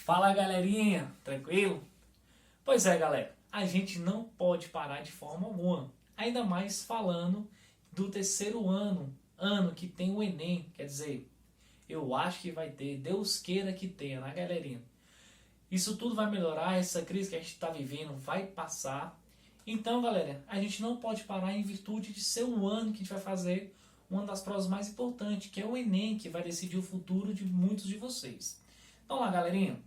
Fala galerinha, tranquilo? Pois é galera, a gente não pode parar de forma alguma, ainda mais falando do terceiro ano que tem o Enem, quer dizer, eu acho que vai ter, Deus queira que tenha, né galerinha? Isso tudo vai melhorar, essa crise que a gente está vivendo vai passar. Então galera, a gente não pode parar em virtude de ser o ano que a gente vai fazer uma das provas mais importantes, que é o Enem, que vai decidir o futuro de muitos de vocês. Então lá galerinha,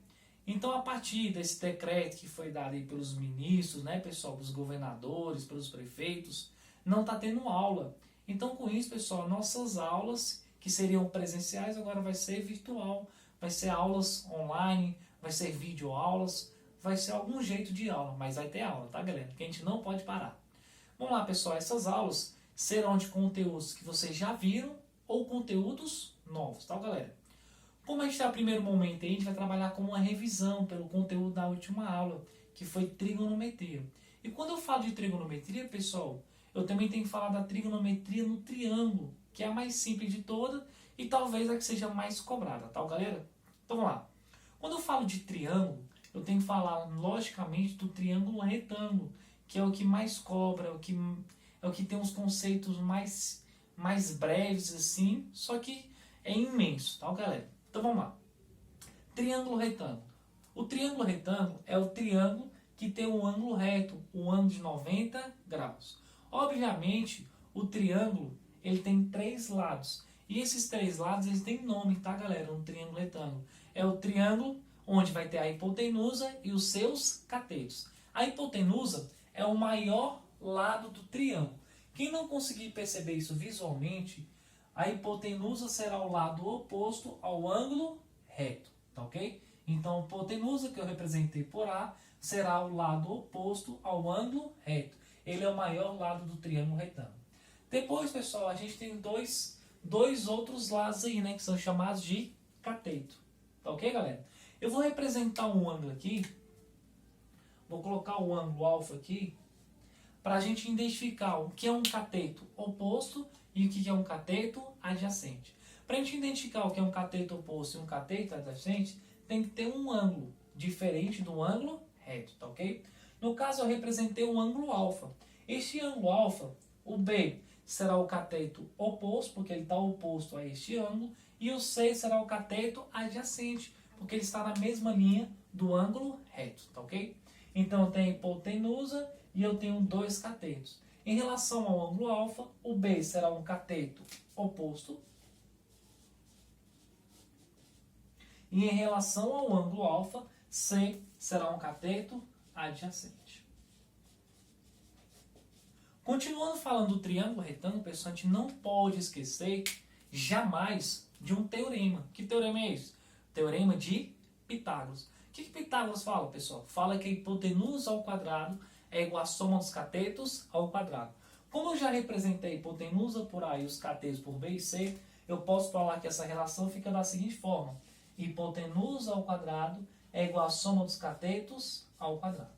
então, a partir desse decreto que foi dado aí pelos ministros, né, pessoal, pelos governadores, pelos prefeitos, não está tendo aula. Então, com isso, pessoal, nossas aulas, que seriam presenciais, agora vai ser virtual. Vai ser aulas online, vai ser videoaulas, vai ser algum jeito de aula, mas vai ter aula, tá, galera? Que a gente não pode parar. Vamos lá, pessoal, essas aulas serão de conteúdos que vocês já viram ou conteúdos novos, tá, galera? Como a gente está no primeiro momento, a gente vai trabalhar com uma revisão pelo conteúdo da última aula, que foi trigonometria. E quando eu falo de trigonometria, pessoal, eu também tenho que falar da trigonometria no triângulo, que é a mais simples de toda e talvez a que seja mais cobrada, tá, galera? Então vamos lá. Quando eu falo de triângulo, eu tenho que falar, logicamente, do triângulo retângulo, que é o que mais cobra, é o que tem os conceitos mais breves, assim, só que é imenso, tá, galera? Então vamos lá. Triângulo retângulo. O triângulo retângulo é o triângulo que tem um ângulo reto, um ângulo de 90 graus. Obviamente, o triângulo ele tem três lados. E esses três lados eles têm nome, tá, galera? Um triângulo retângulo. É o triângulo onde vai ter a hipotenusa e os seus catetos. A hipotenusa é o maior lado do triângulo. Quem não conseguir perceber isso visualmente, a hipotenusa será o lado oposto ao ângulo reto, tá ok? Então, a hipotenusa, que eu representei por A, será o lado oposto ao ângulo reto. Ele é o maior lado do triângulo retângulo. Depois, pessoal, a gente tem dois outros lados aí, né? Que são chamados de cateto. Tá ok, galera? Eu vou representar um ângulo aqui. Vou colocar o ângulo alfa aqui, para a gente identificar o que é um cateto oposto e o que é um cateto adjacente. Para a gente identificar o que é um cateto oposto e um cateto adjacente, tem que ter um ângulo diferente do ângulo reto, tá ok? No caso, eu representei um ângulo alfa. Este ângulo alfa, o B será o cateto oposto, porque ele está oposto a este ângulo, e o C será o cateto adjacente, porque ele está na mesma linha do ângulo reto, tá ok? Então, eu tenho a hipotenusa e eu tenho dois catetos. Em relação ao ângulo alfa, o B será um cateto oposto. E em relação ao ângulo alfa, C será um cateto adjacente. Continuando falando do triângulo retângulo, pessoal, a gente não pode esquecer jamais de um teorema. Que teorema é esse? Teorema de Pitágoras. O que Pitágoras fala, pessoal? Fala que a hipotenusa ao quadrado é igual à soma dos catetos ao quadrado. Como eu já representei a hipotenusa por A e os catetos por B e C, eu posso falar que essa relação fica da seguinte forma. Hipotenusa ao quadrado é igual à soma dos catetos ao quadrado.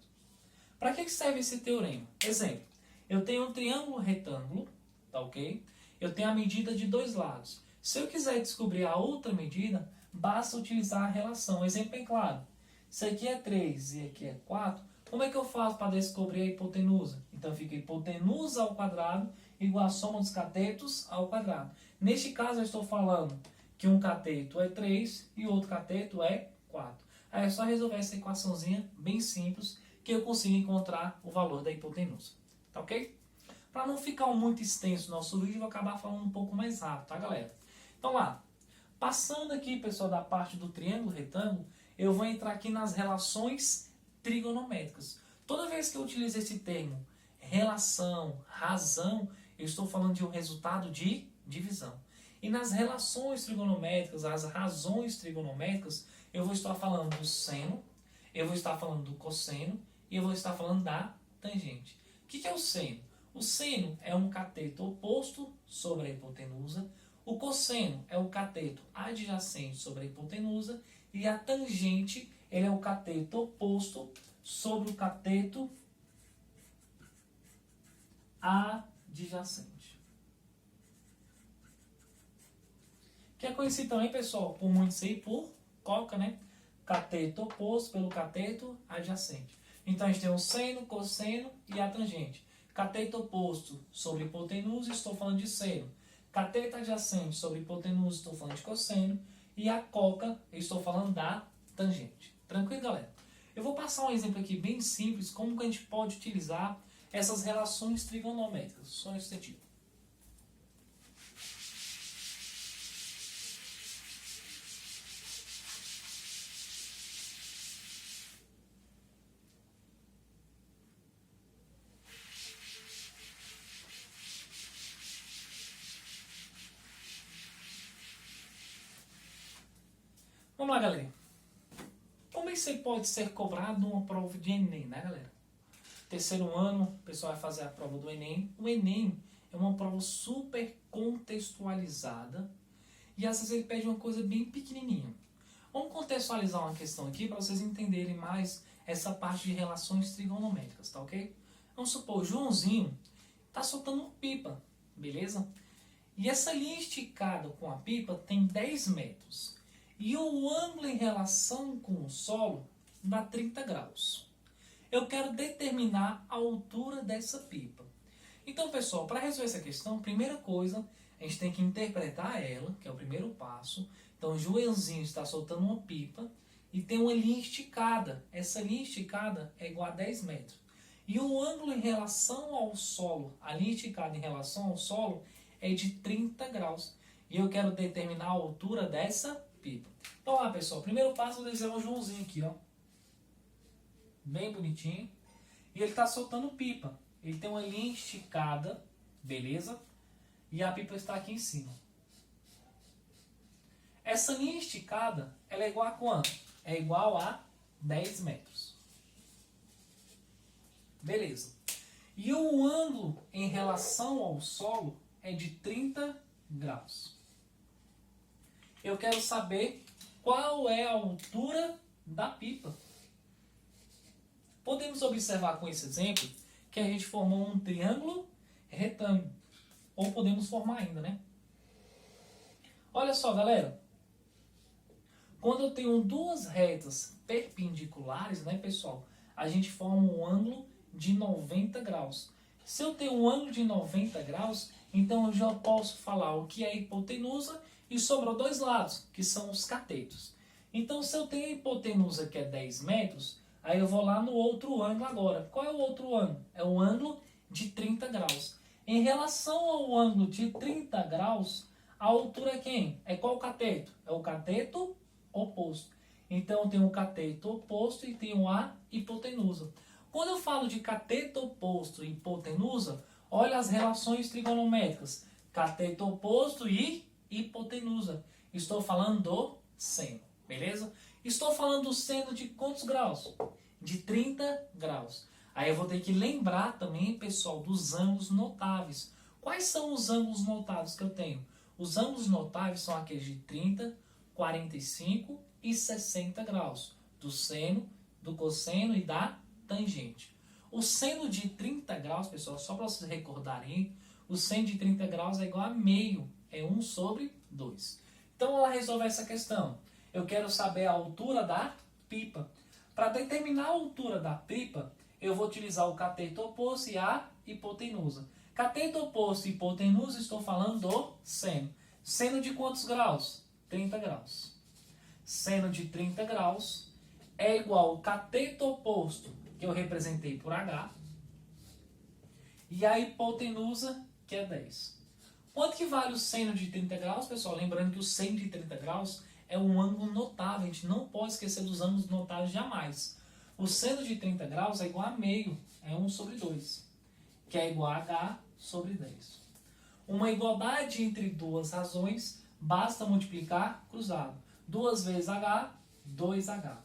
Para que serve esse teorema? Exemplo, eu tenho um triângulo retângulo, tá ok? Eu tenho a medida de dois lados. Se eu quiser descobrir a outra medida, basta utilizar a relação. Exemplo bem claro. Se aqui é 3 e aqui é 4, como é que eu faço para descobrir a hipotenusa? Então fica hipotenusa ao quadrado igual a soma dos catetos ao quadrado. Neste caso eu estou falando que um cateto é 3 e o outro cateto é 4. Aí é só resolver essa equaçãozinha bem simples que eu consigo encontrar o valor da hipotenusa. Tá ok? Para não ficar muito extenso o nosso vídeo, eu vou acabar falando um pouco mais rápido, tá galera? Então lá, passando aqui, pessoal, da parte do triângulo retângulo, eu vou entrar aqui nas relações trigonométricas. Toda vez que eu utilizo esse termo relação, razão, eu estou falando de um resultado de divisão. E nas relações trigonométricas, as razões trigonométricas, eu vou estar falando do seno, eu vou estar falando do cosseno e eu vou estar falando da tangente. O que é o seno? O seno é um cateto oposto sobre a hipotenusa, o cosseno é o cateto adjacente sobre a hipotenusa e a tangente ele é o cateto oposto sobre o cateto adjacente. Que é conhecido também, pessoal, por muitos aí por coca, né? cateto oposto pelo cateto adjacente. Então, a gente tem o seno, cosseno e a tangente. Cateto oposto sobre hipotenusa, estou falando de seno. Cateto adjacente sobre hipotenusa, estou falando de cosseno. E a coca, eu estou falando da tangente. Tranquilo, galera? Eu vou passar um exemplo aqui bem simples, como que a gente pode utilizar essas relações trigonométricas. Só um instantinho. Vamos lá, galera. Como isso pode ser cobrado numa prova de Enem, né, galera? Terceiro ano, o pessoal vai fazer a prova do Enem. O Enem é uma prova super contextualizada e às vezes ele pede uma coisa bem pequenininha. Vamos contextualizar uma questão aqui para vocês entenderem mais essa parte de relações trigonométricas, tá ok? Vamos supor, o Joãozinho está soltando pipa, beleza? E essa linha esticada com a pipa tem 10 metros. E o ângulo em relação com o solo dá 30 graus. Eu quero determinar a altura dessa pipa. Então, pessoal, para resolver essa questão, primeira coisa, a gente tem que interpretar ela, que é o primeiro passo. Então, o Joãozinho está soltando uma pipa e tem uma linha esticada. Essa linha esticada é igual a 10 metros. E o ângulo em relação ao solo, a linha esticada em relação ao solo, é de 30 graus. E eu quero determinar a altura dessa pipa. Então lá, pessoal, primeiro passo eu desenho o Joãozinho aqui, ó. Bem bonitinho. E ele está soltando pipa. Ele tem uma linha esticada, beleza? E a pipa está aqui em cima. Essa linha esticada, ela é igual a quanto? É igual a 10 metros. Beleza. E o ângulo em relação ao solo é de 30 graus. Eu quero saber qual é a altura da pipa. Podemos observar com esse exemplo que a gente formou um triângulo retângulo. Ou podemos formar ainda, né? Olha só, galera. Quando eu tenho duas retas perpendiculares, né, pessoal? A gente forma um ângulo de 90 graus. Se eu tenho um ângulo de 90 graus, então eu já posso falar o que é hipotenusa e sobrou dois lados, que são os catetos. Então, se eu tenho a hipotenusa que é 10 metros, aí eu vou lá no outro ângulo agora. Qual é o outro ângulo? É o ângulo de 30 graus. Em relação ao ângulo de 30 graus, a altura é quem? É qual cateto? É o cateto oposto. Então, eu tenho o cateto oposto e tenho a hipotenusa. Quando eu falo de cateto oposto e hipotenusa, olha as relações trigonométricas. Cateto oposto e hipotenusa. Estou falando do seno, beleza? Estou falando do seno de quantos graus? De 30 graus. Aí eu vou ter que lembrar também, pessoal, dos ângulos notáveis. Quais são os ângulos notáveis que eu tenho? Os ângulos notáveis são aqueles de 30, 45 e 60 graus. Do seno, do cosseno e da tangente. O seno de 30 graus, pessoal, só para vocês recordarem, o seno de 30 graus é igual a meio. É 1 sobre 2. Então, ela resolve essa questão. Eu quero saber a altura da pipa. Para determinar a altura da pipa, eu vou utilizar o cateto oposto e a hipotenusa. Cateto oposto e hipotenusa, estou falando do seno. Seno de quantos graus? 30 graus. Seno de 30 graus é igual ao cateto oposto, que eu representei por H, e a hipotenusa, que é 10. Quanto que vale o seno de 30 graus, pessoal? Lembrando que o seno de 30 graus é um ângulo notável. A gente não pode esquecer dos ângulos notáveis jamais. O seno de 30 graus é igual a meio. É 1 sobre 2. Que é igual a H sobre 10. Uma igualdade entre duas razões, basta multiplicar cruzado. 2 vezes H, 2H.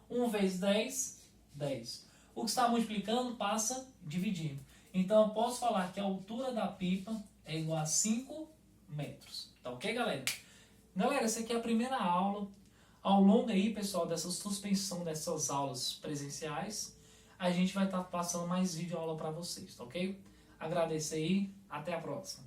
1 vezes 10, 10. O que está multiplicando passa dividindo. Então eu posso falar que a altura da pipa é igual a 5 metros. Tá ok, galera? Galera, essa aqui é a primeira aula. Ao longo aí, pessoal, dessa suspensão dessas aulas presenciais, a gente vai estar passando mais vídeo aula para vocês, tá ok? Agradeço aí, até a próxima.